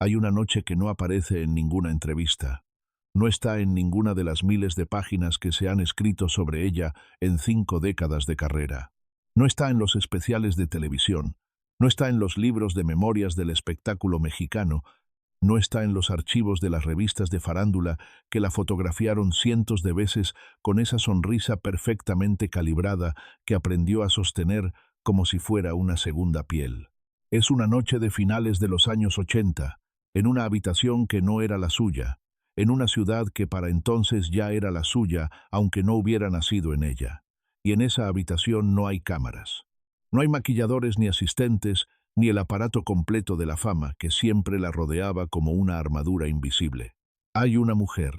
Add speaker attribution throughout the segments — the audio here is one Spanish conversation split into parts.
Speaker 1: Hay una noche que no aparece en ninguna entrevista. No está en ninguna de las miles de páginas que se han escrito sobre ella en 5 décadas de carrera. No está en los especiales de televisión. No está en los libros de memorias del espectáculo mexicano. No está en los archivos de las revistas de farándula que la fotografiaron cientos de veces con esa sonrisa perfectamente calibrada que aprendió a sostener como si fuera una segunda piel. Es una noche de finales de los años 80, en una habitación que no era la suya, en una ciudad que para entonces ya era la suya, aunque no hubiera nacido en ella. Y en esa habitación no hay cámaras. No hay maquilladores ni asistentes, ni el aparato completo de la fama que siempre la rodeaba como una armadura invisible. Hay una mujer.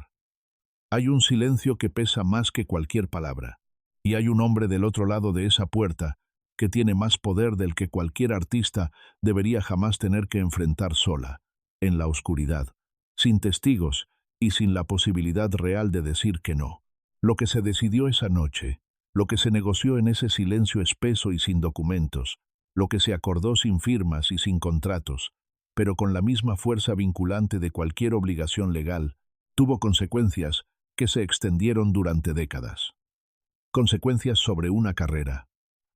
Speaker 1: Hay un silencio que pesa más que cualquier palabra. Y hay un hombre del otro lado de esa puerta que tiene más poder del que cualquier artista debería jamás tener que enfrentar sola, en la oscuridad, sin testigos y sin la posibilidad real de decir que no. Lo que se decidió esa noche, lo que se negoció en ese silencio espeso y sin documentos, lo que se acordó sin firmas y sin contratos, pero con la misma fuerza vinculante de cualquier obligación legal, tuvo consecuencias que se extendieron durante décadas. Consecuencias sobre una carrera,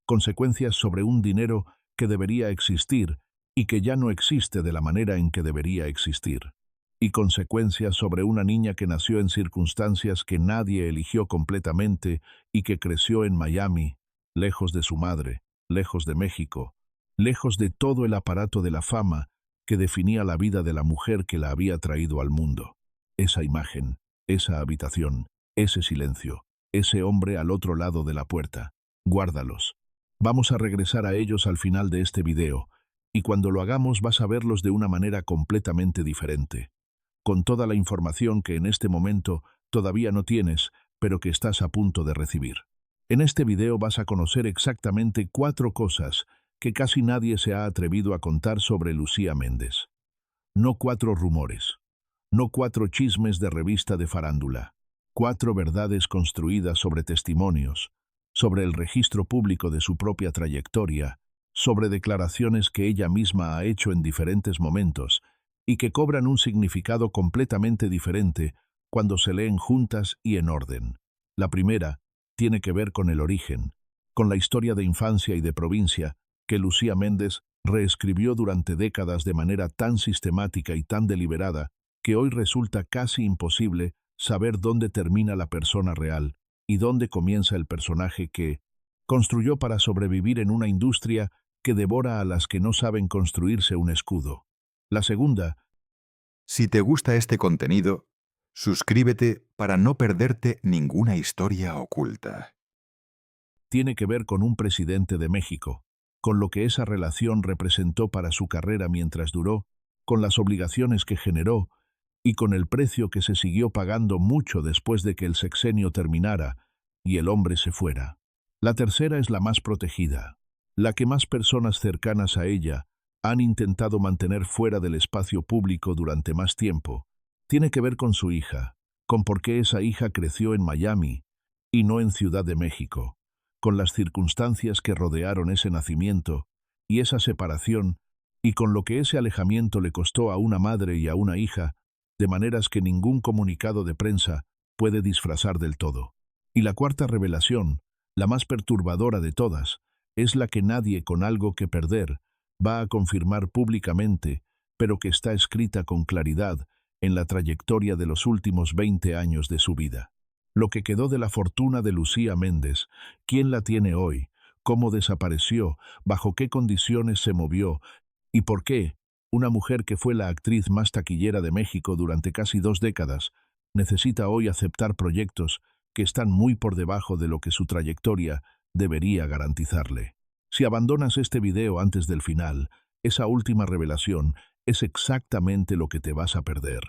Speaker 1: consecuencias sobre un dinero que debería existir y que ya no existe de la manera en que debería existir, y consecuencias sobre una niña que nació en circunstancias que nadie eligió completamente y que creció en Miami, lejos de su madre, lejos de México, lejos de todo el aparato de la fama que definía la vida de la mujer que la había traído al mundo. Esa imagen, esa habitación, ese silencio, ese hombre al otro lado de la puerta. Guárdalos. Vamos a regresar a ellos al final de este video, y cuando lo hagamos vas a verlos de una manera completamente diferente, con toda la información que en este momento todavía no tienes, pero que estás a punto de recibir. En este video vas a conocer exactamente 4 cosas que casi nadie se ha atrevido a contar sobre Lucía Méndez. No 4 rumores, no 4 chismes de revista de farándula, 4 verdades construidas sobre testimonios, sobre el registro público de su propia trayectoria, sobre declaraciones que ella misma ha hecho en diferentes momentos y que cobran un significado completamente diferente cuando se leen juntas y en orden. La primera tiene que ver con el origen, con la historia de infancia y de provincia que Lucía Méndez reescribió durante décadas de manera tan sistemática y tan deliberada que hoy resulta casi imposible saber dónde termina la persona real y dónde comienza el personaje que construyó para sobrevivir en una industria que devora a las que no saben construirse un escudo. La segunda,
Speaker 2: Si te gusta este contenido, suscríbete para no perderte ninguna historia oculta.
Speaker 1: tiene que ver con un presidente de México, con lo que esa relación representó para su carrera mientras duró, con las obligaciones que generó y con el precio que se siguió pagando mucho después de que el sexenio terminara y el hombre se fuera. La tercera es la más protegida, la que más personas cercanas a ella han intentado mantener fuera del espacio público durante más tiempo. Tiene que ver con su hija, con por qué esa hija creció en Miami y no en Ciudad de México, con las circunstancias que rodearon ese nacimiento y esa separación, y con lo que ese alejamiento le costó a una madre y a una hija, de maneras que ningún comunicado de prensa puede disfrazar del todo. Y la cuarta revelación, la más perturbadora de todas, es la que nadie con algo que perder va a confirmar públicamente, pero que está escrita con claridad en la trayectoria de los últimos 20 años de su vida. Lo que quedó de la fortuna de Lucía Méndez, quién la tiene hoy, cómo desapareció, bajo qué condiciones se movió y por qué una mujer que fue la actriz más taquillera de México durante casi 2 décadas necesita hoy aceptar proyectos que están muy por debajo de lo que su trayectoria debería garantizarle. Si abandonas este video antes del final, esa última revelación es exactamente lo que te vas a perder.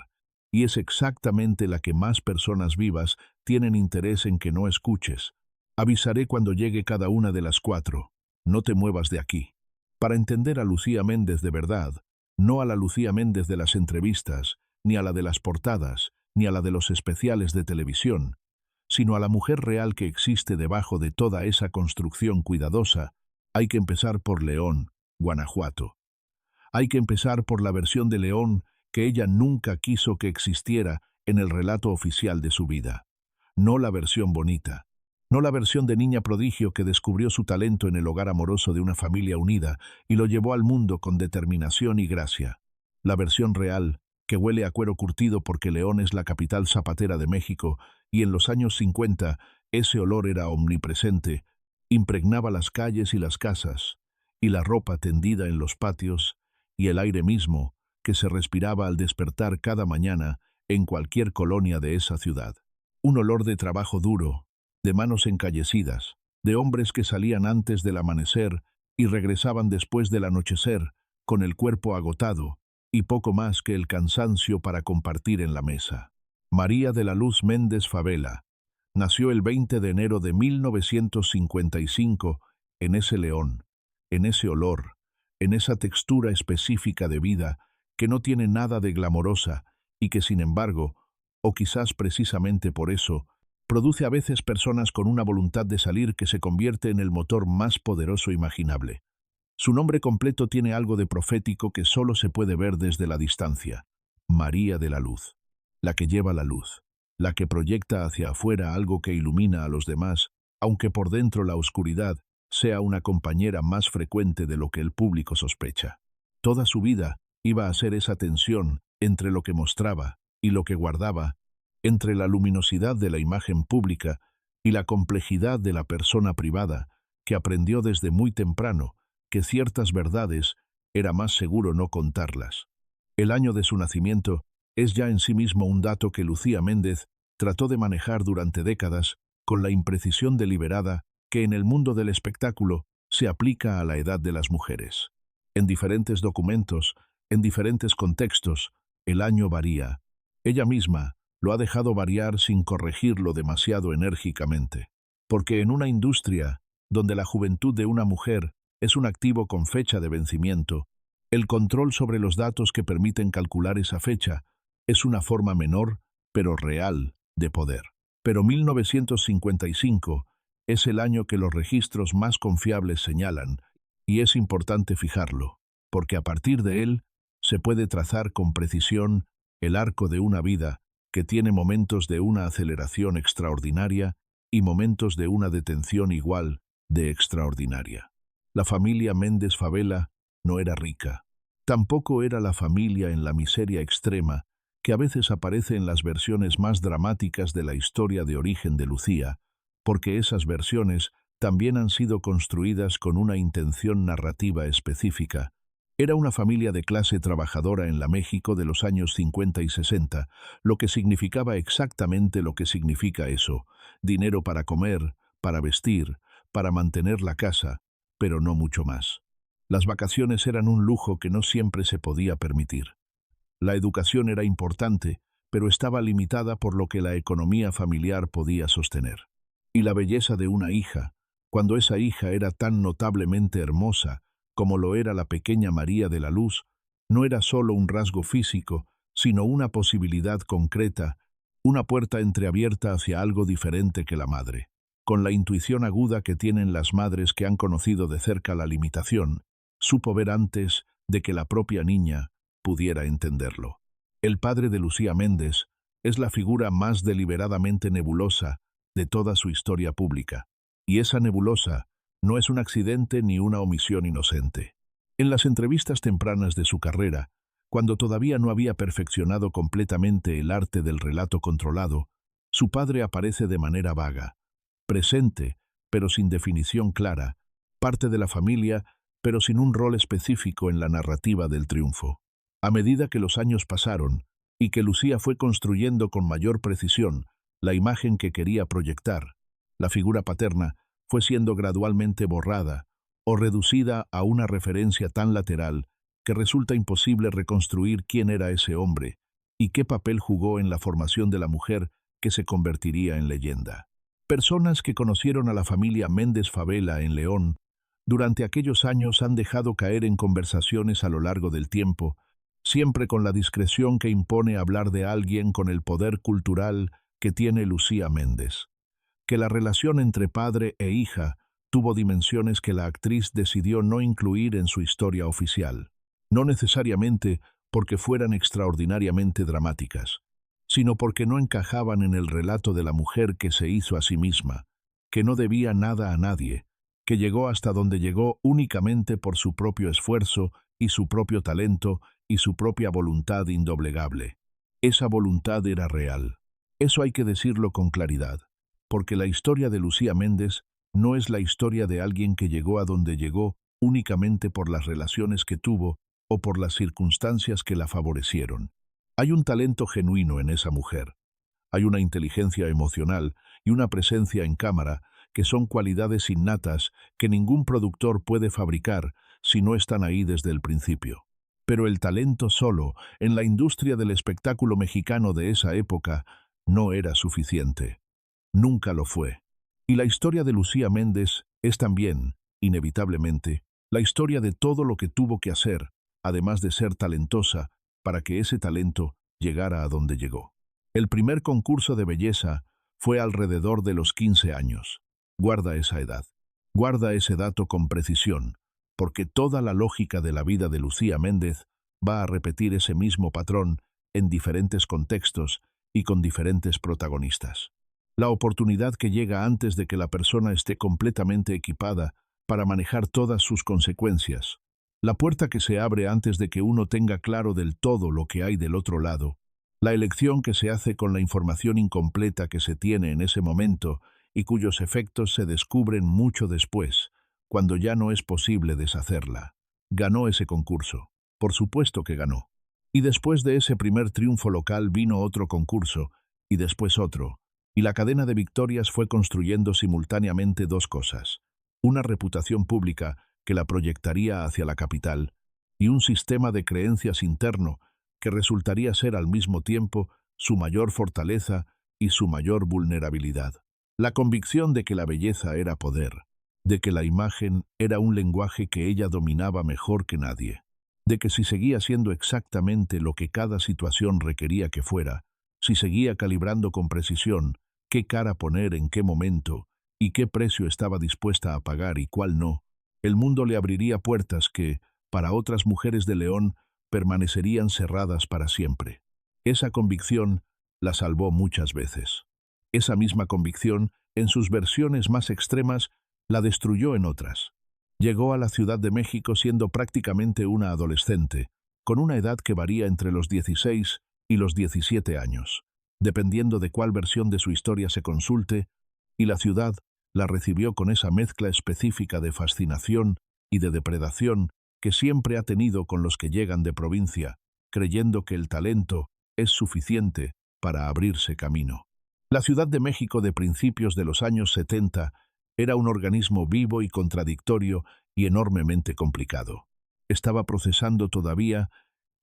Speaker 1: Y es exactamente la que más personas vivas tienen interés en que no escuches. Avisaré cuando llegue cada una de las 4. No te muevas de aquí. Para entender a Lucía Méndez de verdad, no a la Lucía Méndez de las entrevistas, ni a la de las portadas, ni a la de los especiales de televisión, sino a la mujer real que existe debajo de toda esa construcción cuidadosa, hay que empezar por León, Guanajuato. Hay que empezar por la versión de León que ella nunca quiso que existiera en el relato oficial de su vida. No la versión bonita, no la versión de niña prodigio que descubrió su talento en el hogar amoroso de una familia unida y lo llevó al mundo con determinación y gracia. La versión real, que huele a cuero curtido porque León es la capital zapatera de México y en los años 50 ese olor era omnipresente, impregnaba las calles y las casas, y la ropa tendida en los patios, y el aire mismo, que se respiraba al despertar cada mañana en cualquier colonia de esa ciudad. Un olor de trabajo duro, de manos encallecidas, de hombres que salían antes del amanecer y regresaban después del anochecer, con el cuerpo agotado, y poco más que el cansancio para compartir en la mesa. María de la Luz Méndez Favela nació el 20 de enero de 1955 en ese León, en ese olor, en esa textura específica de vida que no tiene nada de glamorosa y que, sin embargo, o quizás precisamente por eso, produce a veces personas con una voluntad de salir que se convierte en el motor más poderoso imaginable. Su nombre completo tiene algo de profético que solo se puede ver desde la distancia. María de la Luz, la que lleva la luz, la que proyecta hacia afuera algo que ilumina a los demás, aunque por dentro la oscuridad sea una compañera más frecuente de lo que el público sospecha. Toda su vida iba a ser esa tensión entre lo que mostraba y lo que guardaba, entre la luminosidad de la imagen pública y la complejidad de la persona privada, que aprendió desde muy temprano que ciertas verdades era más seguro no contarlas. El año de su nacimiento es ya en sí mismo un dato que Lucía Méndez trató de manejar durante décadas con la imprecisión deliberada que en el mundo del espectáculo se aplica a la edad de las mujeres. En diferentes documentos, en diferentes contextos, el año varía. Ella misma lo ha dejado variar sin corregirlo demasiado enérgicamente. Porque en una industria donde la juventud de una mujer es un activo con fecha de vencimiento, el control sobre los datos que permiten calcular esa fecha es una forma menor, pero real, de poder. Pero 1955 es el año que los registros más confiables señalan, y es importante fijarlo, porque a partir de él se puede trazar con precisión el arco de una vida que tiene momentos de una aceleración extraordinaria y momentos de una detención igual de extraordinaria. La familia Méndez Favela no era rica. Tampoco era la familia en la miseria extrema que a veces aparece en las versiones más dramáticas de la historia de origen de Lucía, porque esas versiones también han sido construidas con una intención narrativa específica. Era una familia de clase trabajadora en la México de los años 50 y 60, lo que significaba exactamente lo que significa eso: dinero para comer, para vestir, para mantener la casa, pero no mucho más. Las vacaciones eran un lujo que no siempre se podía permitir. La educación era importante, pero estaba limitada por lo que la economía familiar podía sostener. Y la belleza de una hija, cuando esa hija era tan notablemente hermosa como lo era la pequeña María de la Luz, no era solo un rasgo físico, sino una posibilidad concreta, una puerta entreabierta hacia algo diferente que la madre. Con la intuición aguda que tienen las madres que han conocido de cerca la limitación, supo ver antes de que la propia niña pudiera entenderlo. El padre de Lucía Méndez es la figura más deliberadamente nebulosa de toda su historia pública, y esa nebulosa no es un accidente ni una omisión inocente. En las entrevistas tempranas de su carrera, cuando todavía no había perfeccionado completamente el arte del relato controlado, su padre aparece de manera vaga, presente, pero sin definición clara, parte de la familia, pero sin un rol específico en la narrativa del triunfo. A medida que los años pasaron y que Lucía fue construyendo con mayor precisión la imagen que quería proyectar, la figura paterna fue siendo gradualmente borrada o reducida a una referencia tan lateral que resulta imposible reconstruir quién era ese hombre y qué papel jugó en la formación de la mujer que se convertiría en leyenda. Personas que conocieron a la familia Méndez Favela en León durante aquellos años han dejado caer en conversaciones a lo largo del tiempo, siempre con la discreción que impone hablar de alguien con el poder cultural que tiene Lucía Méndez, que la relación entre padre e hija tuvo dimensiones que la actriz decidió no incluir en su historia oficial. No necesariamente porque fueran extraordinariamente dramáticas, sino porque no encajaban en el relato de la mujer que se hizo a sí misma, que no debía nada a nadie, que llegó hasta donde llegó únicamente por su propio esfuerzo y su propio talento y su propia voluntad indoblegable. Esa voluntad era real. Eso hay que decirlo con claridad, porque la historia de Lucía Méndez no es la historia de alguien que llegó a donde llegó únicamente por las relaciones que tuvo o por las circunstancias que la favorecieron. Hay un talento genuino en esa mujer. Hay una inteligencia emocional y una presencia en cámara que son cualidades innatas que ningún productor puede fabricar si no están ahí desde el principio. Pero el talento solo, en la industria del espectáculo mexicano de esa época, no era suficiente. Nunca lo fue. Y la historia de Lucía Méndez es también, inevitablemente, la historia de todo lo que tuvo que hacer, además de ser talentosa, para que ese talento llegara a donde llegó. El primer concurso de belleza fue alrededor de los 15 años. Guarda esa edad. Guarda ese dato con precisión, porque toda la lógica de la vida de Lucía Méndez va a repetir ese mismo patrón en diferentes contextos y con diferentes protagonistas. La oportunidad que llega antes de que la persona esté completamente equipada para manejar todas sus consecuencias. La puerta que se abre antes de que uno tenga claro del todo lo que hay del otro lado. La elección que se hace con la información incompleta que se tiene en ese momento y cuyos efectos se descubren mucho después, cuando ya no es posible deshacerla. Ganó ese concurso. Por supuesto que ganó. Y después de ese primer triunfo local vino otro concurso, y después otro, y la cadena de victorias fue construyendo simultáneamente dos cosas: una reputación pública que la proyectaría hacia la capital, y un sistema de creencias interno que resultaría ser al mismo tiempo su mayor fortaleza y su mayor vulnerabilidad. La convicción de que la belleza era poder, de que la imagen era un lenguaje que ella dominaba mejor que nadie, de que si seguía siendo exactamente lo que cada situación requería que fuera, si seguía calibrando con precisión qué cara poner en qué momento y qué precio estaba dispuesta a pagar y cuál no, el mundo le abriría puertas que, para otras mujeres de León, permanecerían cerradas para siempre. Esa convicción la salvó muchas veces. Esa misma convicción, en sus versiones más extremas, la destruyó en otras. Llegó a la Ciudad de México siendo prácticamente una adolescente, con una edad que varía entre los 16 y los 17 años, dependiendo de cuál versión de su historia se consulte, y la ciudad la recibió con esa mezcla específica de fascinación y de depredación que siempre ha tenido con los que llegan de provincia, creyendo que el talento es suficiente para abrirse camino. La Ciudad de México de principios de los años 70 era un organismo vivo y contradictorio y enormemente complicado. Estaba procesando todavía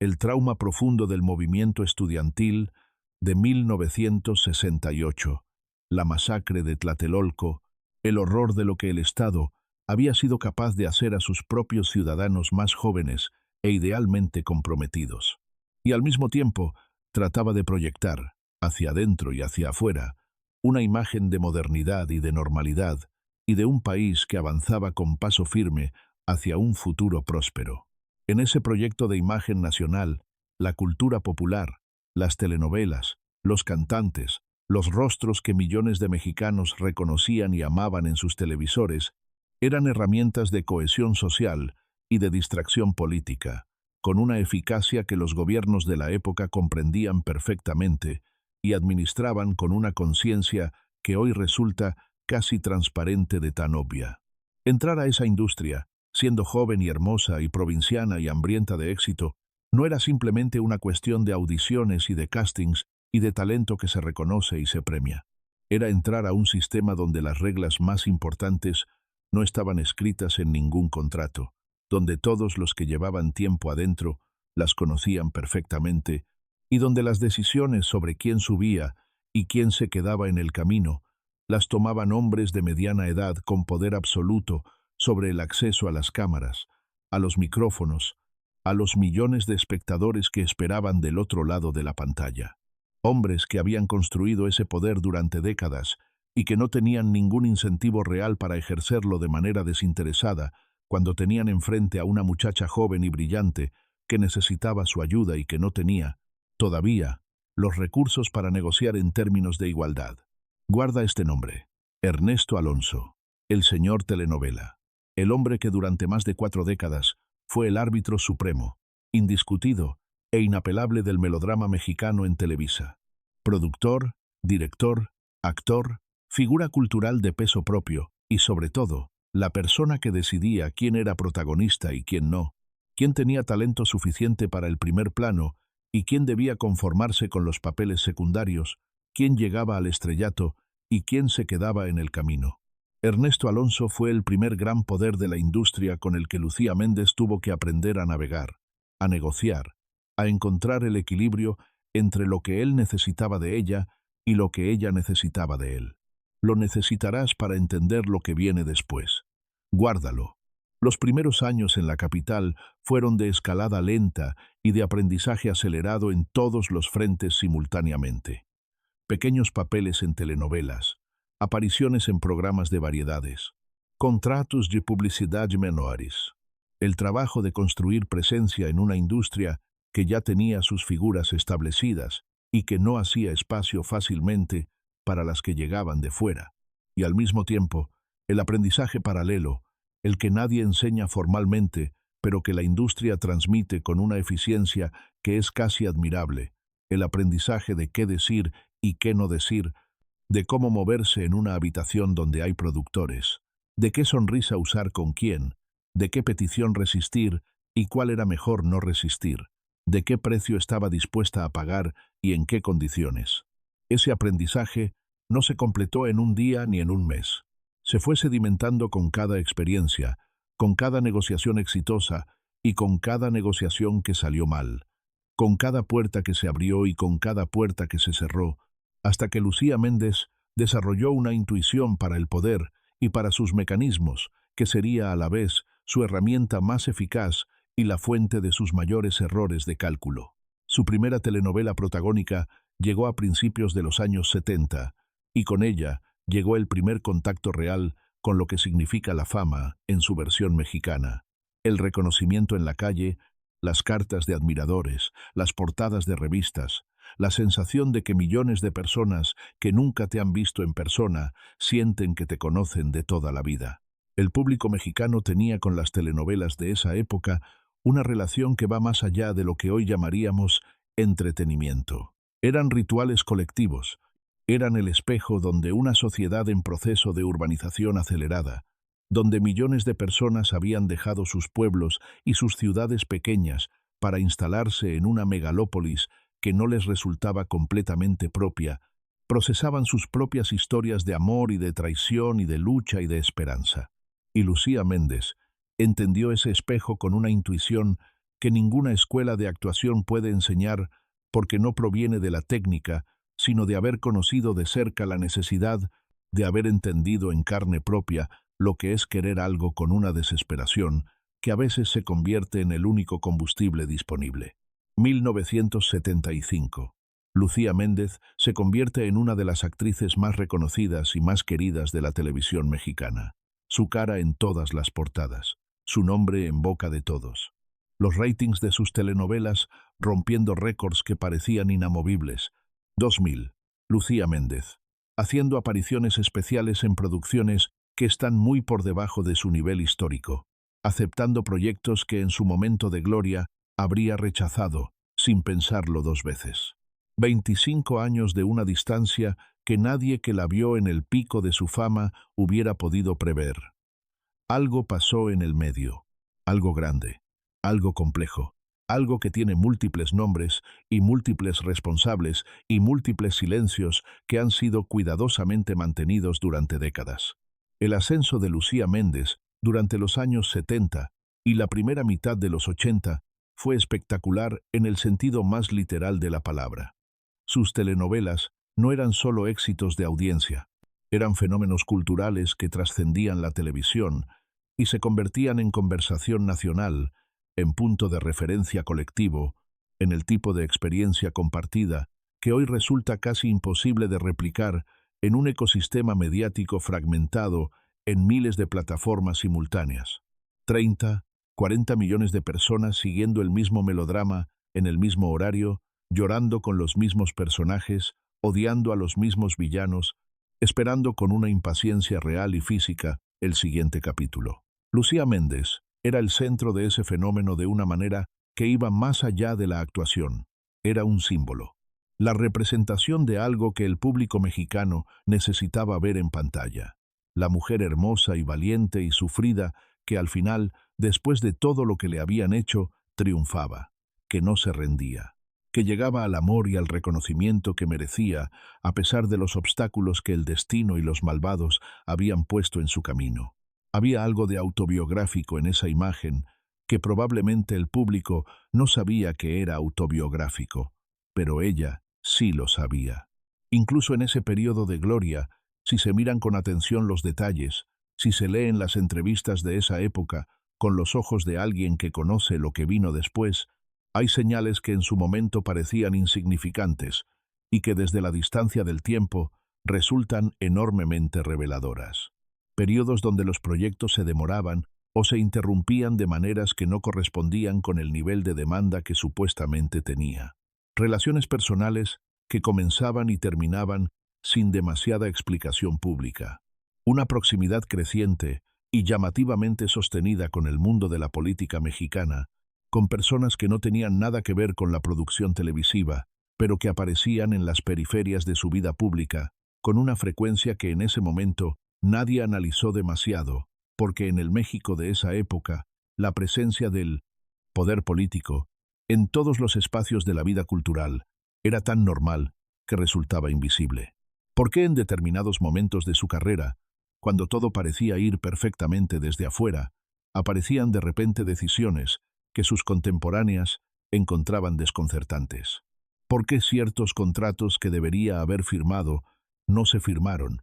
Speaker 1: el trauma profundo del movimiento estudiantil de 1968, la masacre de Tlatelolco, el horror de lo que el Estado había sido capaz de hacer a sus propios ciudadanos más jóvenes e idealmente comprometidos. Y al mismo tiempo trataba de proyectar, hacia adentro y hacia afuera, una imagen de modernidad y de normalidad, y de un país que avanzaba con paso firme hacia un futuro próspero. En ese proyecto de imagen nacional, la cultura popular, las telenovelas, los cantantes, los rostros que millones de mexicanos reconocían y amaban en sus televisores, eran herramientas de cohesión social y de distracción política, con una eficacia que los gobiernos de la época comprendían perfectamente y administraban con una conciencia que hoy resulta casi transparente de tan obvia. Entrar a esa industria, siendo joven y hermosa y provinciana y hambrienta de éxito, no era simplemente una cuestión de audiciones y de castings y de talento que se reconoce y se premia. Era entrar a un sistema donde las reglas más importantes no estaban escritas en ningún contrato, donde todos los que llevaban tiempo adentro las conocían perfectamente y donde las decisiones sobre quién subía y quién se quedaba en el camino las tomaban hombres de mediana edad con poder absoluto sobre el acceso a las cámaras, a los micrófonos, a los millones de espectadores que esperaban del otro lado de la pantalla. Hombres que habían construido ese poder durante décadas y que no tenían ningún incentivo real para ejercerlo de manera desinteresada cuando tenían enfrente a una muchacha joven y brillante que necesitaba su ayuda y que no tenía, todavía, los recursos para negociar en términos de igualdad. Guarda este nombre: Ernesto Alonso, el señor telenovela, el hombre que durante más de 4 décadas fue el árbitro supremo, indiscutido e inapelable del melodrama mexicano en Televisa. Productor, director, actor, figura cultural de peso propio y, sobre todo, la persona que decidía quién era protagonista y quién no, quién tenía talento suficiente para el primer plano y quién debía conformarse con los papeles secundarios, quién llegaba al estrellato y quién se quedaba en el camino. Ernesto Alonso fue el primer gran poder de la industria con el que Lucía Méndez tuvo que aprender a navegar, a negociar, a encontrar el equilibrio entre lo que él necesitaba de ella y lo que ella necesitaba de él. Lo necesitarás para entender lo que viene después. Guárdalo. Los primeros años en la capital fueron de escalada lenta y de aprendizaje acelerado en todos los frentes simultáneamente. Pequeños papeles en telenovelas, apariciones en programas de variedades, contratos de publicidad menores. El trabajo de construir presencia en una industria que ya tenía sus figuras establecidas y que no hacía espacio fácilmente para las que llegaban de fuera. Y al mismo tiempo, el aprendizaje paralelo, el que nadie enseña formalmente, pero que la industria transmite con una eficiencia que es casi admirable, el aprendizaje de qué decir y qué no decir, de cómo moverse en una habitación donde hay productores, de qué sonrisa usar con quién, de qué petición resistir y cuál era mejor no resistir, de qué precio estaba dispuesta a pagar y en qué condiciones. Ese aprendizaje no se completó en un día ni en un mes. Se fue sedimentando con cada experiencia, con cada negociación exitosa y con cada negociación que salió mal, con cada puerta que se abrió y con cada puerta que se cerró, hasta que Lucía Méndez desarrolló una intuición para el poder y para sus mecanismos, que sería a la vez su herramienta más eficaz y la fuente de sus mayores errores de cálculo. Su primera telenovela protagónica llegó a principios de los años 70, y con ella llegó el primer contacto real con lo que significa la fama en su versión mexicana. El reconocimiento en la calle, las cartas de admiradores, las portadas de revistas, la sensación de que millones de personas que nunca te han visto en persona sienten que te conocen de toda la vida. El público mexicano tenía con las telenovelas de esa época una relación que va más allá de lo que hoy llamaríamos entretenimiento. Eran rituales colectivos, eran el espejo donde una sociedad en proceso de urbanización acelerada, donde millones de personas habían dejado sus pueblos y sus ciudades pequeñas para instalarse en una megalópolis que no les resultaba completamente propia, procesaban sus propias historias de amor y de traición y de lucha y de esperanza. Y Lucía Méndez entendió ese espejo con una intuición que ninguna escuela de actuación puede enseñar porque no proviene de la técnica, sino de haber conocido de cerca la necesidad, de haber entendido en carne propia lo que es querer algo con una desesperación que a veces se convierte en el único combustible disponible. 1975. Lucía Méndez se convierte en una de las actrices más reconocidas y más queridas de la televisión mexicana. Su cara en todas las portadas, su nombre en boca de todos. Los ratings de sus telenovelas rompiendo récords que parecían inamovibles. 2000. Lucía Méndez, haciendo apariciones especiales en producciones que están muy por debajo de su nivel histórico, aceptando proyectos que en su momento de gloria habría rechazado, sin pensarlo 2 veces. 25 años de una distancia que nadie que la vio en el pico de su fama hubiera podido prever. Algo pasó en el medio, algo grande, algo complejo, algo que tiene múltiples nombres y múltiples responsables y múltiples silencios que han sido cuidadosamente mantenidos durante décadas. El ascenso de Lucía Méndez durante los años 70 y la primera mitad de los 80 fue espectacular en el sentido más literal de la palabra. Sus telenovelas no eran solo éxitos de audiencia, eran fenómenos culturales que trascendían la televisión y se convertían en conversación nacional, en punto de referencia colectivo, en el tipo de experiencia compartida que hoy resulta casi imposible de replicar en un ecosistema mediático fragmentado en miles de plataformas simultáneas. 30. 40 millones de personas siguiendo el mismo melodrama en el mismo horario, llorando con los mismos personajes, odiando a los mismos villanos, esperando con una impaciencia real y física el siguiente capítulo. Lucía Méndez era el centro de ese fenómeno de una manera que iba más allá de la actuación. Era un símbolo, la representación de algo que el público mexicano necesitaba ver en pantalla. La mujer hermosa y valiente y sufrida que al final, después de todo lo que le habían hecho, triunfaba, que no se rendía, que llegaba al amor y al reconocimiento que merecía a pesar de los obstáculos que el destino y los malvados habían puesto en su camino. Había algo de autobiográfico en esa imagen que probablemente el público no sabía que era autobiográfico, pero ella sí lo sabía. Incluso en ese periodo de gloria, si se miran con atención los detalles, si se leen las entrevistas de esa época con los ojos de alguien que conoce lo que vino después, hay señales que en su momento parecían insignificantes y que desde la distancia del tiempo resultan enormemente reveladoras. Periodos donde los proyectos se demoraban o se interrumpían de maneras que no correspondían con el nivel de demanda que supuestamente tenía. Relaciones personales que comenzaban y terminaban sin demasiada explicación pública. Una proximidad creciente y llamativamente sostenida con el mundo de la política mexicana, con personas que no tenían nada que ver con la producción televisiva, pero que aparecían en las periferias de su vida pública, con una frecuencia que en ese momento nadie analizó demasiado, porque en el México de esa época, la presencia del poder político en todos los espacios de la vida cultural era tan normal que resultaba invisible. ¿Por qué en determinados momentos de su carrera, cuando todo parecía ir perfectamente desde afuera, aparecían de repente decisiones que sus contemporáneas encontraban desconcertantes? ¿Por qué ciertos contratos que debería haber firmado no se firmaron,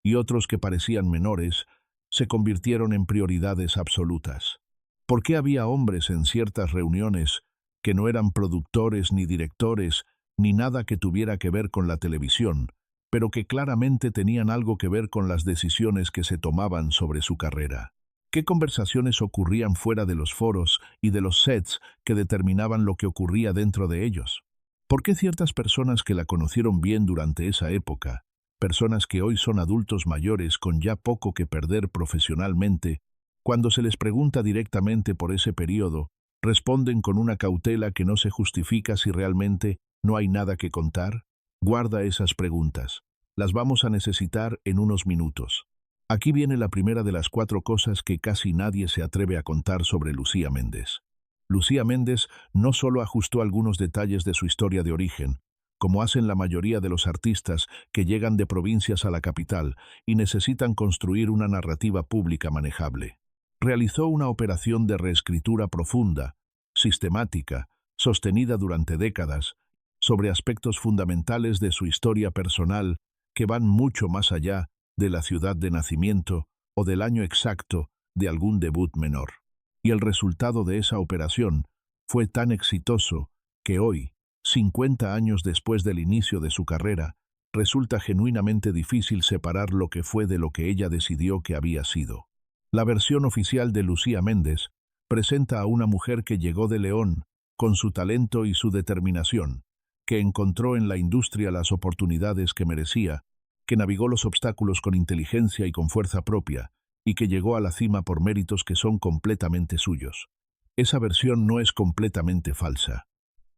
Speaker 1: y otros que parecían menores se convirtieron en prioridades absolutas? ¿Por qué había hombres en ciertas reuniones que no eran productores ni directores ni nada que tuviera que ver con la televisión, pero que claramente tenían algo que ver con las decisiones que se tomaban sobre su carrera? ¿Qué conversaciones ocurrían fuera de los foros y de los sets que determinaban lo que ocurría dentro de ellos? ¿Por qué ciertas personas que la conocieron bien durante esa época, personas que hoy son adultos mayores con ya poco que perder profesionalmente, cuando se les pregunta directamente por ese periodo, responden con una cautela que no se justifica si realmente no hay nada que contar? Guarda esas preguntas. Las vamos a necesitar en unos minutos. Aquí viene la primera de las 4 cosas que casi nadie se atreve a contar sobre Lucía Méndez. Lucía Méndez no solo ajustó algunos detalles de su historia de origen, como hacen la mayoría de los artistas que llegan de provincias a la capital y necesitan construir una narrativa pública manejable. Realizó una operación de reescritura profunda, sistemática, sostenida durante décadas, sobre aspectos fundamentales de su historia personal que van mucho más allá de la ciudad de nacimiento o del año exacto de algún debut menor. Y el resultado de esa operación fue tan exitoso que hoy, 50 años después del inicio de su carrera, resulta genuinamente difícil separar lo que fue de lo que ella decidió que había sido. La versión oficial de Lucía Méndez presenta a una mujer que llegó de León con su talento y su determinación, que encontró en la industria las oportunidades que merecía, que navegó los obstáculos con inteligencia y con fuerza propia, y que llegó a la cima por méritos que son completamente suyos. Esa versión no es completamente falsa,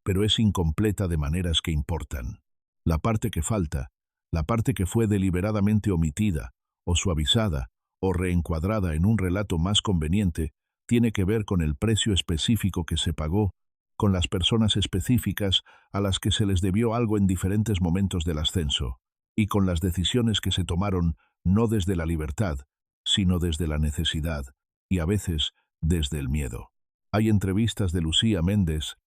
Speaker 1: pero es incompleta de maneras que importan. La parte que falta, la parte que fue deliberadamente omitida, o suavizada, o reencuadrada en un relato más conveniente, tiene que ver con el precio específico que se pagó, con las personas específicas a las que se les debió algo en diferentes momentos del ascenso, y con las decisiones que se tomaron no desde la libertad, sino desde la necesidad, y a veces desde el miedo. Hay entrevistas de Lucía Méndez,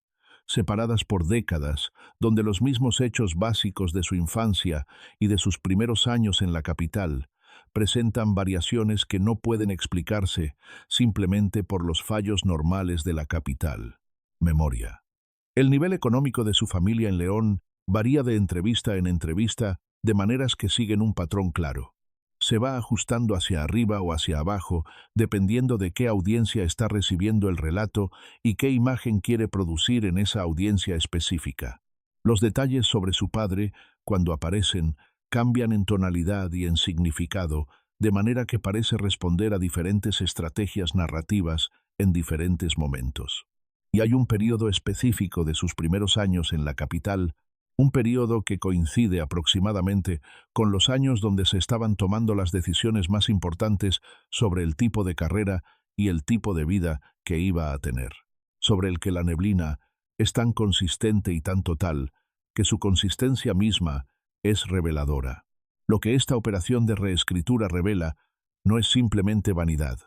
Speaker 1: separadas por décadas, donde los mismos hechos básicos de su infancia y de sus primeros años en la capital presentan variaciones que no pueden explicarse simplemente por los fallos normales de la capital. Memoria. El nivel económico de su familia en León varía de entrevista en entrevista de maneras que siguen un patrón claro. se va ajustando hacia arriba o hacia abajo, dependiendo de qué audiencia está recibiendo el relato y qué imagen quiere producir en esa audiencia específica. Los detalles sobre su padre, cuando aparecen, cambian en tonalidad y en significado, de manera que parece responder a diferentes estrategias narrativas en diferentes momentos. Y hay un período específico de sus primeros años en la capital, un período que coincide aproximadamente con los años donde se estaban tomando las decisiones más importantes sobre el tipo de carrera y el tipo de vida que iba a tener, sobre el que la neblina es tan consistente y tan total que su consistencia misma es reveladora. Lo que esta operación de reescritura revela no es simplemente vanidad,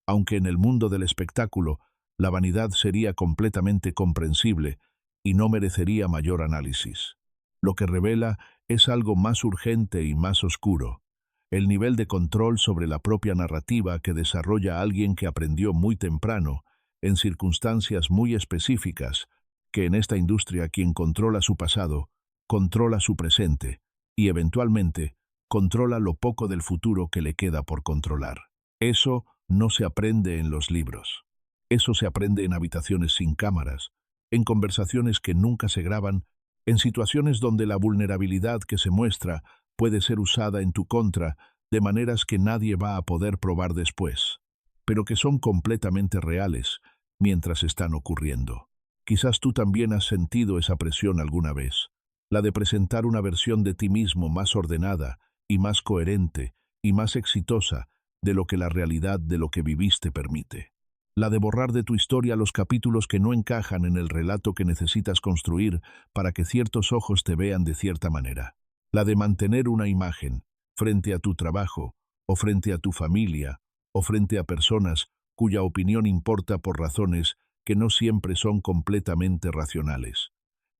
Speaker 1: aunque en el mundo del espectáculo la vanidad sería completamente comprensible y no merecería mayor análisis. Lo que revela es algo más urgente y más oscuro, el nivel de control sobre la propia narrativa que desarrolla alguien que aprendió muy temprano, en circunstancias muy específicas, que en esta industria quien controla su pasado, controla su presente y eventualmente controla lo poco del futuro que le queda por controlar. Eso no se aprende en los libros. Eso se aprende en habitaciones sin cámaras, en conversaciones que nunca se graban, en situaciones donde la vulnerabilidad que se muestra puede ser usada en tu contra de maneras que nadie va a poder probar después, pero que son completamente reales mientras están ocurriendo. Quizás tú también has sentido esa presión alguna vez, la de presentar una versión de ti mismo más ordenada y más coherente y más exitosa de lo que la realidad de lo que viviste permite. La de borrar de tu historia los capítulos que no encajan en el relato que necesitas construir para que ciertos ojos te vean de cierta manera. La de mantener una imagen frente a tu trabajo, o frente a tu familia, o frente a personas cuya opinión importa por razones que no siempre son completamente racionales,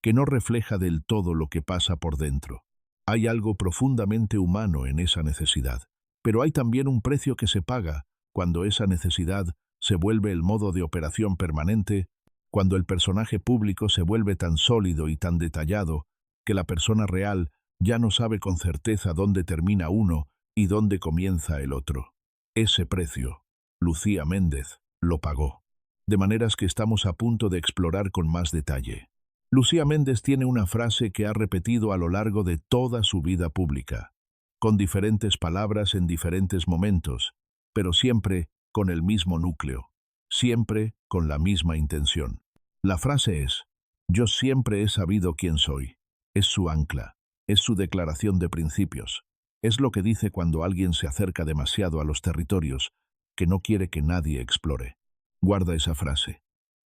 Speaker 1: que no refleja del todo lo que pasa por dentro. Hay algo profundamente humano en esa necesidad, pero hay también un precio que se paga cuando esa necesidad se vuelve el modo de operación permanente, cuando el personaje público se vuelve tan sólido y tan detallado que la persona real ya no sabe con certeza dónde termina uno y dónde comienza el otro. Ese precio, Lucía Méndez lo pagó, de maneras que estamos a punto de explorar con más detalle. Lucía Méndez tiene una frase que ha repetido a lo largo de toda su vida pública, con diferentes palabras en diferentes momentos, pero siempre con el mismo núcleo, siempre con la misma intención. La frase es: yo siempre he sabido quién soy. Es su ancla, es su declaración de principios. Es lo que dice cuando alguien se acerca demasiado a los territorios que no quiere que nadie explore. Guarda esa frase.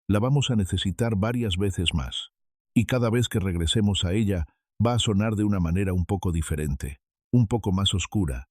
Speaker 1: La vamos a necesitar varias veces más. Y cada vez que regresemos a ella, va a sonar de una manera un poco diferente, un poco más oscura,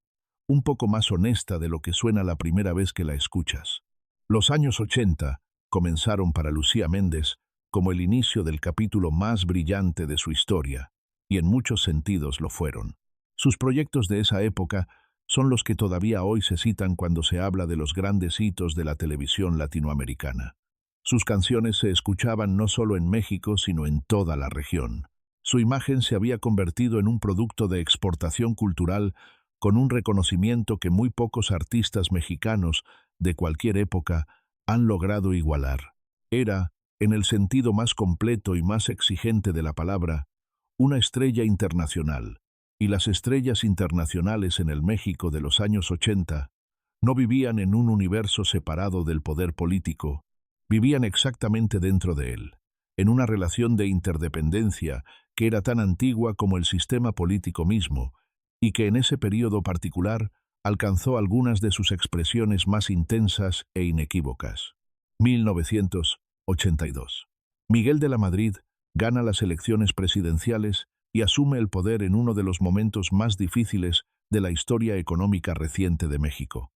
Speaker 1: un poco más honesta de lo que suena la primera vez que la escuchas. Los años 80 comenzaron para Lucía Méndez como el inicio del capítulo más brillante de su historia, y en muchos sentidos lo fueron. Sus proyectos de esa época son los que todavía hoy se citan cuando se habla de los grandes hitos de la televisión latinoamericana. Sus canciones se escuchaban no solo en México, sino en toda la región. Su imagen se había convertido en un producto de exportación cultural con un reconocimiento que muy pocos artistas mexicanos de cualquier época han logrado igualar. Era, en el sentido más completo y más exigente de la palabra, una estrella internacional, y las estrellas internacionales en el México de los años 80 no vivían en un universo separado del poder político, vivían exactamente dentro de él, en una relación de interdependencia que era tan antigua como el sistema político mismo, y que en ese período particular alcanzó algunas de sus expresiones más intensas e inequívocas. 1982. Miguel de la Madrid gana las elecciones presidenciales y asume el poder en uno de los momentos más difíciles de la historia económica reciente de México.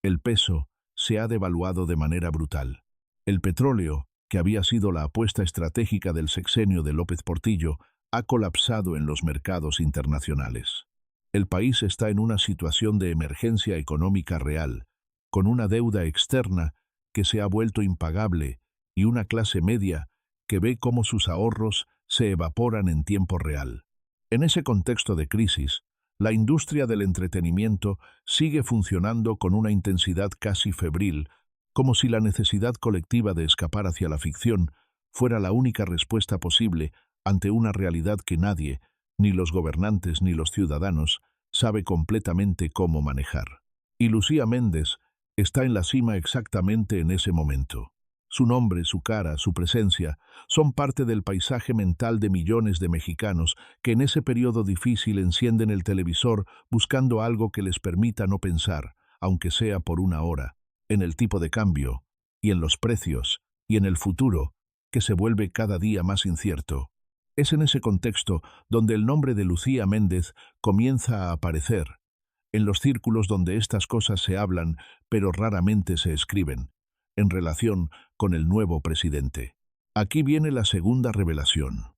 Speaker 1: El peso se ha devaluado de manera brutal. El petróleo, que había sido la apuesta estratégica del sexenio de López Portillo, ha colapsado en los mercados internacionales. El país está en una situación de emergencia económica real, con una deuda externa que se ha vuelto impagable y una clase media que ve cómo sus ahorros se evaporan en tiempo real. En ese contexto de crisis, La industria del entretenimiento sigue funcionando con una intensidad casi febril, como si la necesidad colectiva de escapar hacia la ficción fuera la única respuesta posible ante una realidad que nadie, ni los gobernantes ni los ciudadanos, sabe completamente cómo manejar. Y Lucía Méndez está en la cima exactamente en ese momento. Su nombre, su cara, su presencia son parte del paisaje mental de millones de mexicanos que en ese periodo difícil encienden el televisor buscando algo que les permita no pensar, aunque sea por una hora, en el tipo de cambio, y en los precios, y en el futuro, que se vuelve cada día más incierto. Es en ese contexto donde el nombre de Lucía Méndez comienza a aparecer, en los círculos donde estas cosas se hablan, pero raramente se escriben, en relación con el nuevo presidente. Aquí viene la segunda revelación.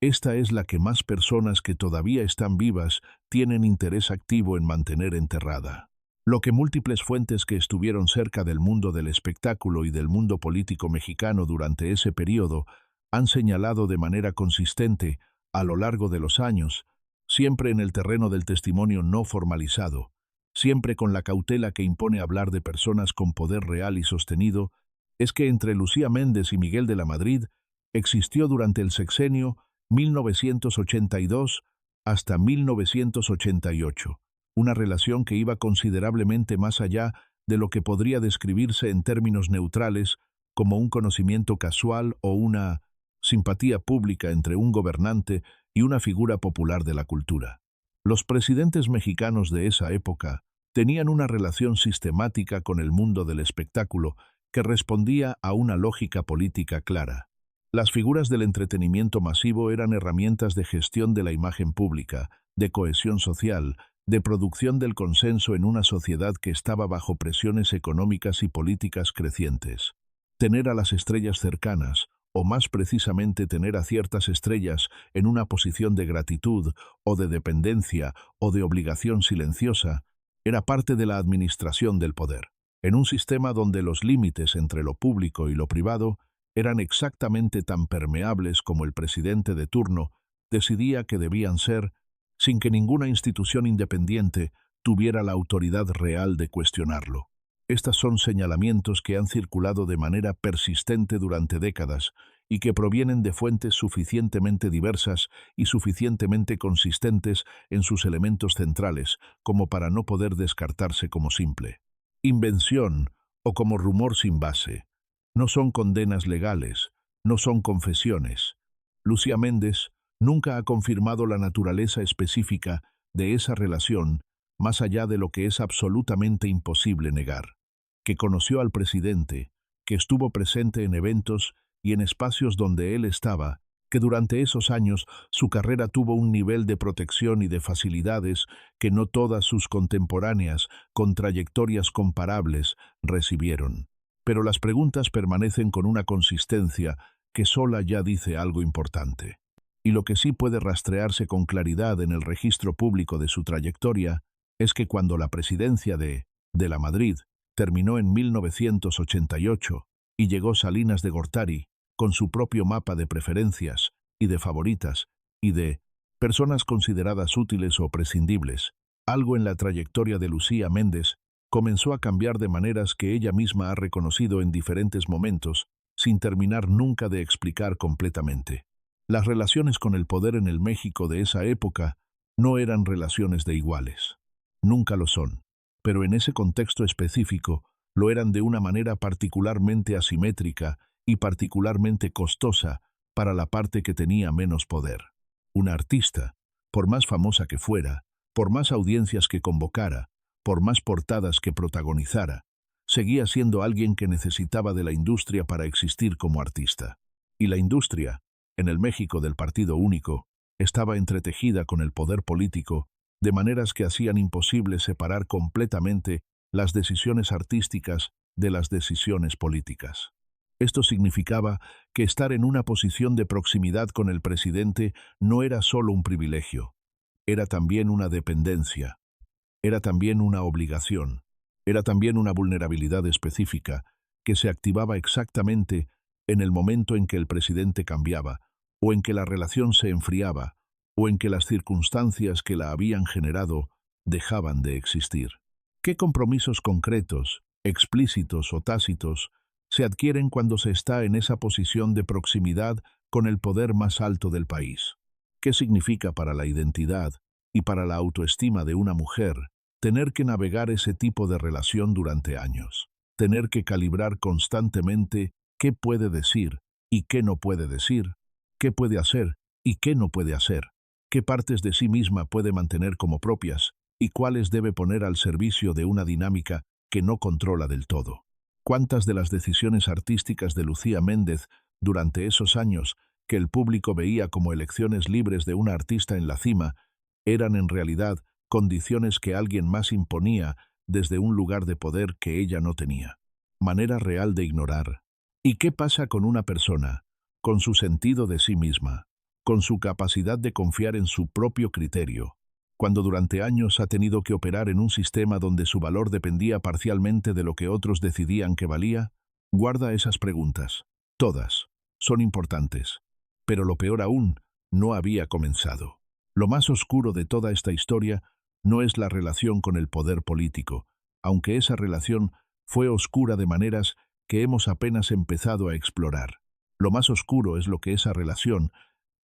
Speaker 1: Esta es la que más personas que todavía están vivas tienen interés activo en mantener enterrada. Lo que múltiples fuentes que estuvieron cerca del mundo del espectáculo y del mundo político mexicano durante ese periodo han señalado de manera consistente a lo largo de los años, siempre en el terreno del testimonio no formalizado, siempre con la cautela que impone hablar de personas con poder real y sostenido, es que entre Lucía Méndez y Miguel de la Madrid existió durante el sexenio 1982 hasta 1988, una relación que iba considerablemente más allá de lo que podría describirse en términos neutrales como un conocimiento casual o una simpatía pública entre un gobernante y una figura popular de la cultura. Los presidentes mexicanos de esa época tenían una relación sistemática con el mundo del espectáculo que respondía a una lógica política clara. Las figuras del entretenimiento masivo eran herramientas de gestión de la imagen pública, de cohesión social, de producción del consenso en una sociedad que estaba bajo presiones económicas y políticas crecientes. Tener a las estrellas cercanas, o más precisamente tener a ciertas estrellas en una posición de gratitud o de dependencia o de obligación silenciosa, era parte de la administración del poder, en un sistema donde los límites entre lo público y lo privado eran exactamente tan permeables como el presidente de turno decidía que debían ser, sin que ninguna institución independiente tuviera la autoridad real de cuestionarlo. Estos son señalamientos que han circulado de manera persistente durante décadas y que provienen de fuentes suficientemente diversas y suficientemente consistentes en sus elementos centrales como para no poder descartarse como simple invención o como rumor sin base. No son condenas legales, no son confesiones. Lucía Méndez nunca ha confirmado la naturaleza específica de esa relación más allá de lo que es absolutamente imposible negar, que conoció al presidente, que estuvo presente en eventos y en espacios donde él estaba, que durante esos años su carrera tuvo un nivel de protección y de facilidades que no todas sus contemporáneas, con trayectorias comparables, recibieron. Pero las preguntas permanecen con una consistencia que sola ya dice algo importante. Y lo que sí puede rastrearse con claridad en el registro público de su trayectoria es que cuando la presidencia de la Madrid terminó en 1988 y llegó Salinas de Gortari con su propio mapa de preferencias y de favoritas y de personas consideradas útiles o prescindibles, algo en la trayectoria de Lucía Méndez comenzó a cambiar de maneras que ella misma ha reconocido en diferentes momentos, sin terminar nunca de explicar completamente. Las relaciones con el poder en el México de esa época no eran relaciones de iguales. Nunca lo son, pero en ese contexto específico lo eran de una manera particularmente asimétrica y particularmente costosa para la parte que tenía menos poder. Una artista, por más famosa que fuera, por más audiencias que convocara, por más portadas que protagonizara, seguía siendo alguien que necesitaba de la industria para existir como artista. Y la industria, en el México del Partido Único, estaba entretejida con el poder político de maneras que hacían imposible separar completamente las decisiones artísticas de las decisiones políticas. Esto significaba que estar en una posición de proximidad con el presidente no era solo un privilegio, era también una dependencia, era también una obligación, era también una vulnerabilidad específica que se activaba exactamente en el momento en que el presidente cambiaba, o en que la relación se enfriaba, o en que las circunstancias que la habían generado dejaban de existir. ¿Qué compromisos concretos, explícitos o tácitos, se adquieren cuando se está en esa posición de proximidad con el poder más alto del país? ¿Qué significa para la identidad y para la autoestima de una mujer tener que navegar ese tipo de relación durante años? Tener que calibrar constantemente qué puede decir y qué no puede decir, qué puede hacer y qué no puede hacer, qué partes de sí misma puede mantener como propias y cuáles debe poner al servicio de una dinámica que no controla del todo. ¿Cuántas de las decisiones artísticas de Lucía Méndez durante esos años que el público veía como elecciones libres de una artista en la cima eran en realidad condiciones que alguien más imponía desde un lugar de poder que ella no tenía? Manera real de ignorar. ¿Y qué pasa con una persona, con su sentido de sí misma, con su capacidad de confiar en su propio criterio, cuando durante años ha tenido que operar en un sistema donde su valor dependía parcialmente de lo que otros decidían que valía? Guarda esas preguntas. Todas son importantes. Pero lo peor aún no había comenzado. Lo más oscuro de toda esta historia no es la relación con el poder político, aunque esa relación fue oscura de maneras que hemos apenas empezado a explorar. Lo más oscuro es lo que esa relación,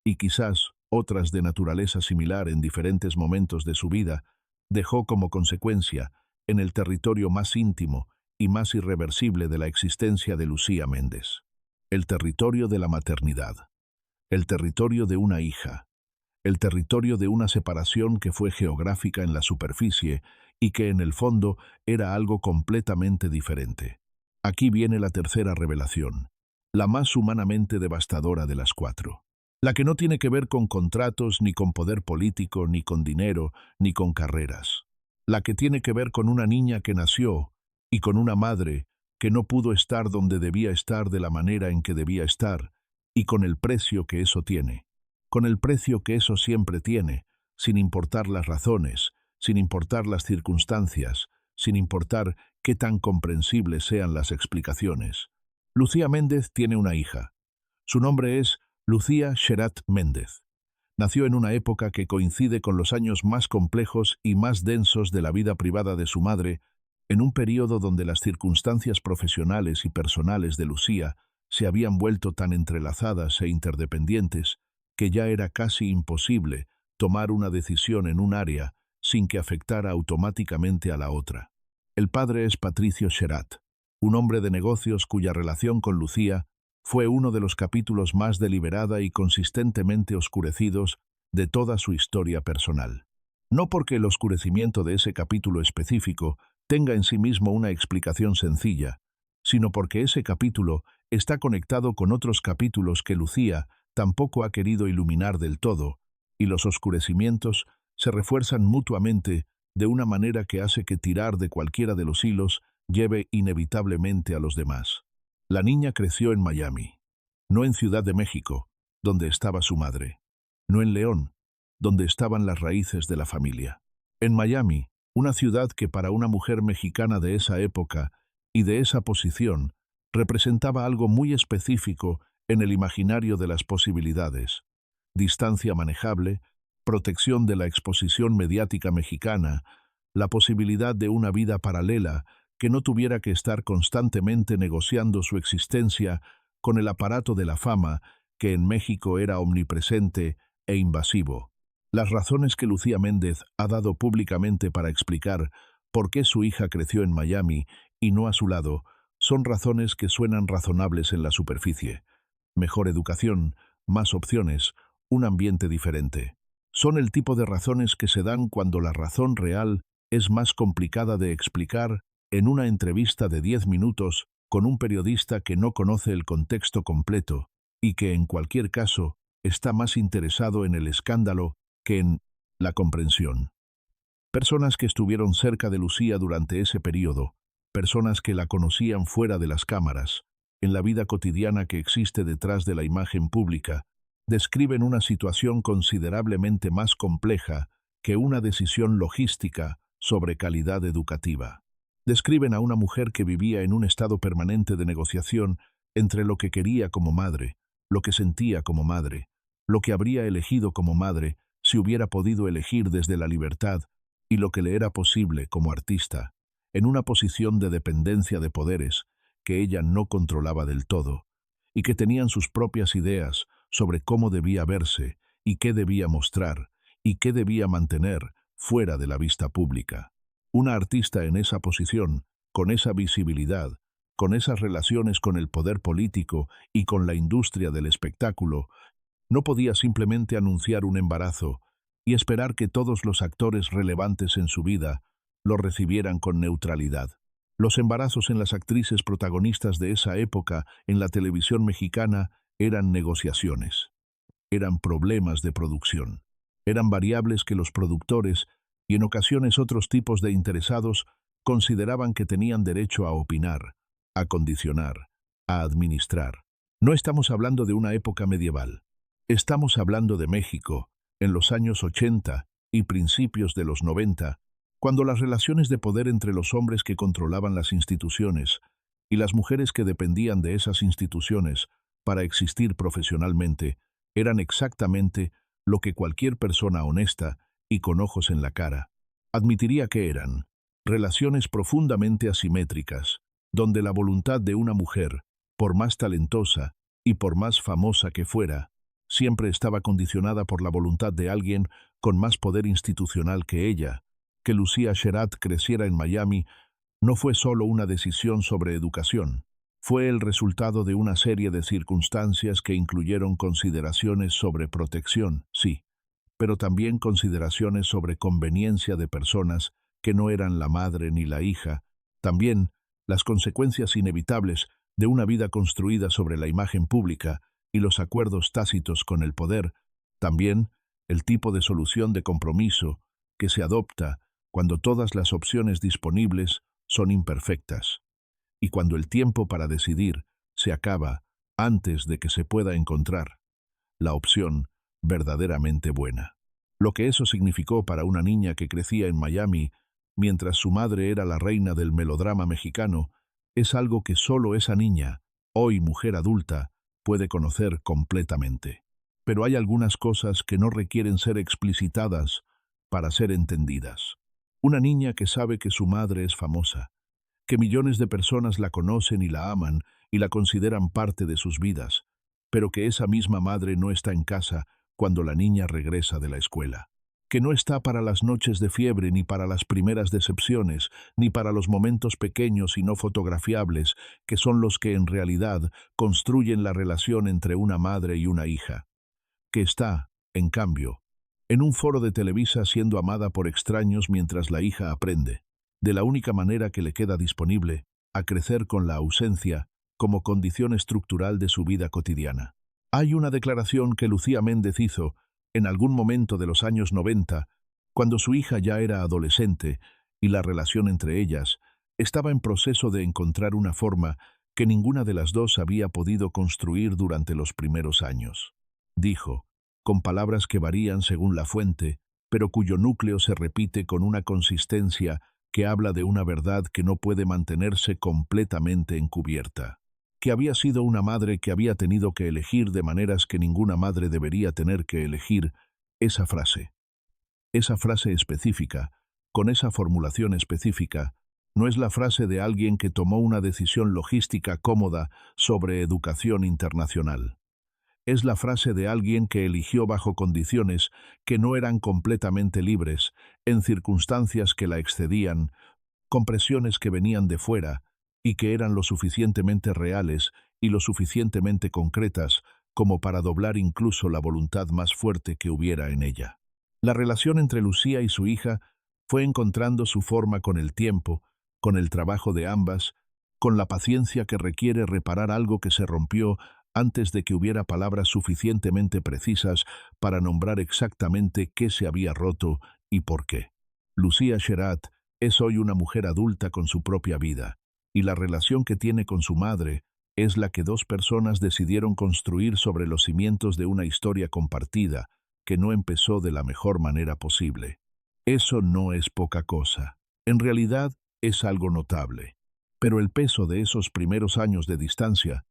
Speaker 1: y quizás otras de naturaleza similar en diferentes momentos de su vida, dejó como consecuencia en el territorio más íntimo y más irreversible de la existencia de Lucía Méndez. El territorio de la maternidad. El territorio de una hija. El territorio de una separación que fue geográfica en la superficie y que en el fondo era algo completamente diferente. Aquí viene la tercera revelación, la más humanamente devastadora de las cuatro. La que no tiene que ver con contratos, ni con poder político, ni con dinero, ni con carreras. La que tiene que ver con una niña que nació y con una madre que no pudo estar donde debía estar de la manera en que debía estar, y con el precio que eso tiene. Con el precio que eso siempre tiene, sin importar las razones, sin importar las circunstancias, sin importar qué tan comprensibles sean las explicaciones. Lucía Méndez tiene una hija. Su nombre es Lucía Sherat Méndez. Nació en una época que coincide con los años más complejos y más densos de la vida privada de su madre, en un período donde las circunstancias profesionales y personales de Lucía se habían vuelto tan entrelazadas e interdependientes que ya era casi imposible tomar una decisión en un área sin que afectara automáticamente a la otra. El padre es Patricio Sherat, un hombre de negocios cuya relación con Lucía fue uno de los capítulos más deliberada y consistentemente oscurecidos de toda su historia personal. No porque el oscurecimiento de ese capítulo específico tenga en sí mismo una explicación sencilla, sino porque ese capítulo está conectado con otros capítulos que Lucía tampoco ha querido iluminar del todo, y los oscurecimientos se refuerzan mutuamente de una manera que hace que tirar de cualquiera de los hilos lleve inevitablemente a los demás. La niña creció en Miami, no en Ciudad de México, donde estaba su madre, no en León, donde estaban las raíces de la familia. En Miami, una ciudad que para una mujer mexicana de esa época y de esa posición representaba algo muy específico en el imaginario de las posibilidades: distancia manejable, protección de la exposición mediática mexicana, la posibilidad de una vida paralela que no tuviera que estar constantemente negociando su existencia con el aparato de la fama que en México era omnipresente e invasivo. Las razones que Lucía Méndez ha dado públicamente para explicar por qué su hija creció en Miami y no a su lado son razones que suenan razonables en la superficie. Mejor educación, más opciones, un ambiente diferente. Son el tipo de razones que se dan cuando la razón real es más complicada de explicar en una entrevista de 10 minutos con un periodista que no conoce el contexto completo y que, en cualquier caso, está más interesado en el escándalo que en la comprensión. Personas que estuvieron cerca de Lucía durante ese periodo, personas que la conocían fuera de las cámaras, en la vida cotidiana que existe detrás de la imagen pública, describen una situación considerablemente más compleja que una decisión logística sobre calidad educativa. Describen a una mujer que vivía en un estado permanente de negociación entre lo que quería como madre, lo que sentía como madre, lo que habría elegido como madre si hubiera podido elegir desde la libertad y lo que le era posible como artista, en una posición de dependencia de poderes que ella no controlaba del todo, y que tenían sus propias ideas sobre cómo debía verse y qué debía mostrar y qué debía mantener fuera de la vista pública. Una artista en esa posición, con esa visibilidad, con esas relaciones con el poder político y con la industria del espectáculo, no podía simplemente anunciar un embarazo y esperar que todos los actores relevantes en su vida lo recibieran con neutralidad. Los embarazos en las actrices protagonistas de esa época en la televisión mexicana eran negociaciones, eran problemas de producción, eran variables que los productores y en ocasiones otros tipos de interesados consideraban que tenían derecho a opinar, a condicionar, a administrar. No estamos hablando de una época medieval. Estamos hablando de México, en los años 80 y principios de los 90, cuando las relaciones de poder entre los hombres que controlaban las instituciones y las mujeres que dependían de esas instituciones para existir profesionalmente eran exactamente lo que cualquier persona honesta y con ojos en la cara admitiría que eran: relaciones profundamente asimétricas, donde la voluntad de una mujer, por más talentosa y por más famosa que fuera, siempre estaba condicionada por la voluntad de alguien con más poder institucional que ella. Que Lucía Sherratt creciera en Miami no fue solo una decisión sobre educación, fue el resultado de una serie de circunstancias que incluyeron consideraciones sobre protección, sí, pero también consideraciones sobre conveniencia de personas que no eran la madre ni la hija, también las consecuencias inevitables de una vida construida sobre la imagen pública y los acuerdos tácitos con el poder, también el tipo de solución de compromiso que se adopta cuando todas las opciones disponibles son imperfectas, y cuando el tiempo para decidir se acaba antes de que se pueda encontrar la opción verdaderamente buena. Lo que eso significó para una niña que crecía en Miami mientras su madre era la reina del melodrama mexicano es algo que solo esa niña, hoy mujer adulta, puede conocer completamente. Pero hay algunas cosas que no requieren ser explicitadas para ser entendidas. Una niña que sabe que su madre es famosa, que millones de personas la conocen y la aman y la consideran parte de sus vidas, pero que esa misma madre no está en casa cuando la niña regresa de la escuela, que no está para las noches de fiebre, ni para las primeras decepciones, ni para los momentos pequeños y no fotografiables, que son los que en realidad construyen la relación entre una madre y una hija, que está, en cambio, en un foro de Televisa siendo amada por extraños mientras la hija aprende, de la única manera que le queda disponible, a crecer con la ausencia como condición estructural de su vida cotidiana. Hay una declaración que Lucía Méndez hizo en algún momento de los años 90, cuando su hija ya era adolescente y la relación entre ellas estaba en proceso de encontrar una forma que ninguna de las dos había podido construir durante los primeros años. Dijo, con palabras que varían según la fuente, pero cuyo núcleo se repite con una consistencia que habla de una verdad que no puede mantenerse completamente encubierta, que había sido una madre que había tenido que elegir de maneras que ninguna madre debería tener que elegir esa frase específica, con esa formulación específica, no es la frase de alguien que tomó una decisión logística cómoda sobre educación internacional. Es la frase de alguien que eligió bajo condiciones que no eran completamente libres, en circunstancias que la excedían, con presiones que venían de fuera y que eran lo suficientemente reales y lo suficientemente concretas como para doblar incluso la voluntad más fuerte que hubiera en ella. La relación entre Lucía y su hija fue encontrando su forma con el tiempo, con el trabajo de ambas, con la paciencia que requiere reparar algo que se rompió antes de que hubiera palabras suficientemente precisas para nombrar exactamente qué se había roto y por qué. Lucía Sherratt es hoy una mujer adulta con su propia vida, y la relación que tiene con su madre es la que dos personas decidieron construir sobre los cimientos de una historia compartida que no empezó de la mejor manera posible. Eso no es poca cosa. En realidad es algo notable. Pero el peso de esos primeros años de distancia,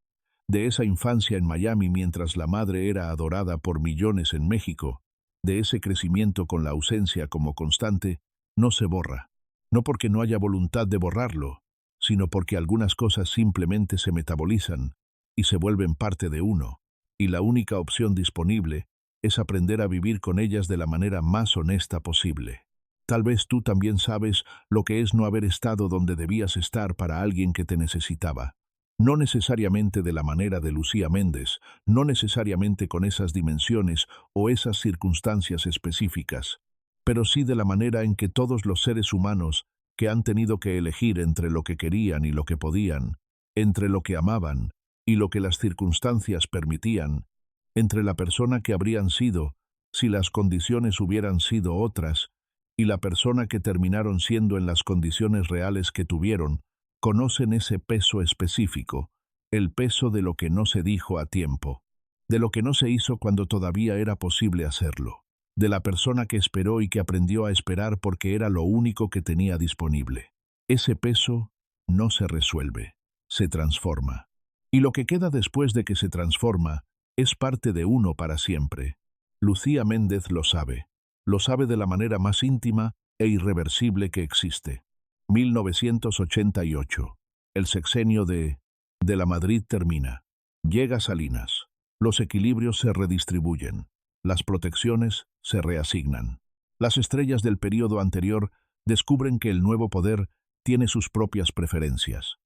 Speaker 1: de esa infancia en Miami mientras la madre era adorada por millones en México, de ese crecimiento con la ausencia como constante, no se borra. No porque no haya voluntad de borrarlo, sino porque algunas cosas simplemente se metabolizan y se vuelven parte de uno, y la única opción disponible es aprender a vivir con ellas de la manera más honesta posible. Tal vez tú también sabes lo que es no haber estado donde debías estar para alguien que te necesitaba. No necesariamente de la manera de Lucía Méndez, no necesariamente con esas dimensiones o esas circunstancias específicas, pero sí de la manera en que todos los seres humanos que han tenido que elegir entre lo que querían y lo que podían, entre lo que amaban y lo que las circunstancias permitían, entre la persona que habrían sido si las condiciones hubieran sido otras y la persona que terminaron siendo en las condiciones reales que tuvieron, conocen ese peso específico, el peso de lo que no se dijo a tiempo, de lo que no se hizo cuando todavía era posible hacerlo, de la persona que esperó y que aprendió a esperar porque era lo único que tenía disponible. Ese peso no se resuelve, se transforma. Y lo que queda después de que se transforma es parte de uno para siempre. Lucía Méndez lo sabe de la manera más íntima e irreversible que existe. 1988. El sexenio de la Madrid termina. Llega Salinas. Los equilibrios se redistribuyen. Las protecciones se reasignan. Las estrellas del período anterior descubren que el nuevo poder tiene sus propias preferencias.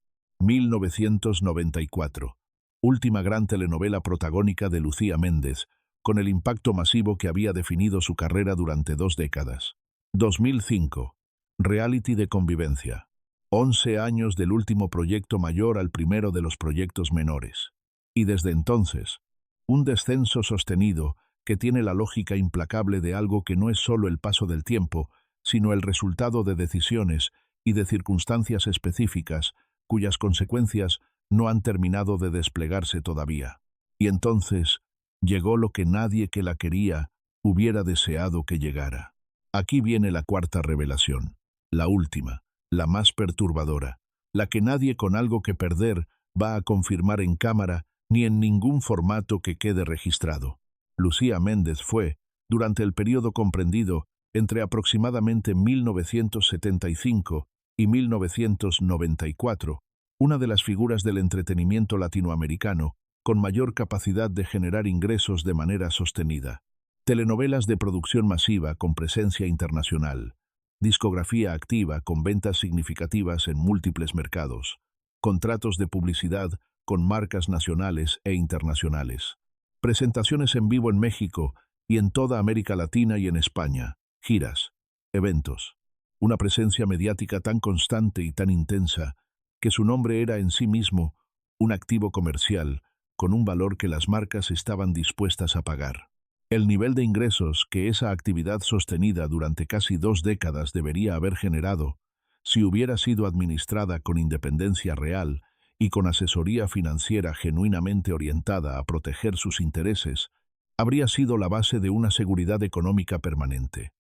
Speaker 1: 1994. Última gran telenovela protagónica de Lucía Méndez, con el impacto masivo que había definido su carrera durante 2 décadas. 2005. Reality de convivencia. 11 años del último proyecto mayor al primero de los proyectos menores. Y desde entonces, un descenso sostenido que tiene la lógica implacable de algo que no es solo el paso del tiempo, sino el resultado de decisiones y de circunstancias específicas cuyas consecuencias no han terminado de desplegarse todavía. Y entonces llegó lo que nadie que la quería hubiera deseado que llegara. Aquí viene la cuarta revelación, la última, la más perturbadora, la que nadie con algo que perder va a confirmar en cámara ni en ningún formato que quede registrado. Lucía Méndez fue, durante el periodo comprendido entre aproximadamente 1975 y 1994, una de las figuras del entretenimiento latinoamericano con mayor capacidad de generar ingresos de manera sostenida. Telenovelas de producción masiva con presencia internacional, discografía activa con ventas significativas en múltiples mercados, contratos de publicidad con marcas nacionales e internacionales, presentaciones en vivo en México y en toda América Latina y en España, giras, eventos, una presencia mediática tan constante y tan intensa que su nombre era en sí mismo un activo comercial con un valor que las marcas estaban dispuestas a pagar. El nivel de ingresos que esa actividad sostenida durante casi 2 décadas debería haber generado, si hubiera sido administrada con independencia real y con asesoría financiera genuinamente orientada a proteger sus intereses, habría sido la base de una seguridad económica permanente.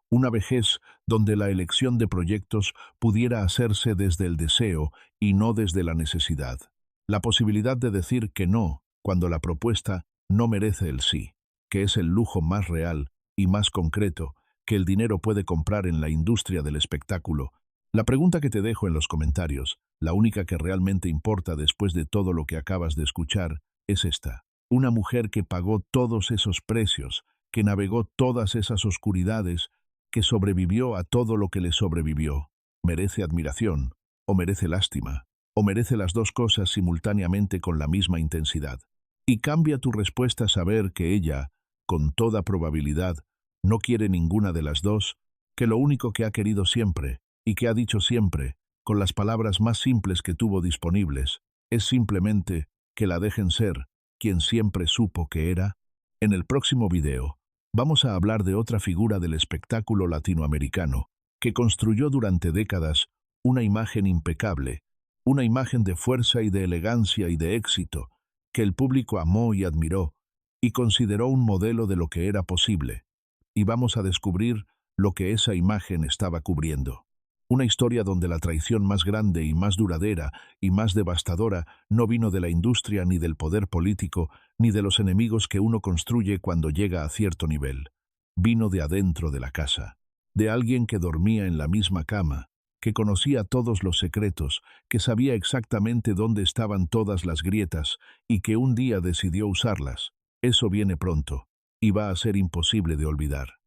Speaker 1: Una vejez donde la elección de proyectos pudiera hacerse desde el deseo y no desde la necesidad. La posibilidad de decir que no cuando la propuesta no merece el sí, que es el lujo más real y más concreto que el dinero puede comprar en la industria del espectáculo. La pregunta que te dejo en los comentarios, la única que realmente importa después de todo lo que acabas de escuchar, es esta. Una mujer que pagó todos esos precios, que navegó todas esas oscuridades, que sobrevivió a todo lo que le sobrevivió, ¿merece admiración o merece lástima? ¿O merece las dos cosas simultáneamente con la misma intensidad? Y cambia tu respuesta a saber que ella, con toda probabilidad, no quiere ninguna de las dos, que lo único que ha querido siempre, y que ha dicho siempre, con las palabras más simples que tuvo disponibles, es simplemente que la dejen ser quien siempre supo que era. En el próximo video, vamos a hablar de otra figura del espectáculo latinoamericano, que construyó durante décadas una imagen impecable, una imagen de fuerza y de elegancia y de éxito, que el público amó y admiró, y consideró un modelo de lo que era posible. Y vamos a descubrir lo que esa imagen estaba cubriendo. Una historia donde la traición más grande y más duradera y más devastadora no vino de la industria ni del poder político, ni de los enemigos que uno construye cuando llega a cierto nivel. Vino de adentro de la casa, de alguien que dormía en la misma cama, que conocía todos los secretos, que sabía exactamente dónde estaban todas las grietas y que un día decidió usarlas. Eso viene pronto y va a ser imposible de olvidar.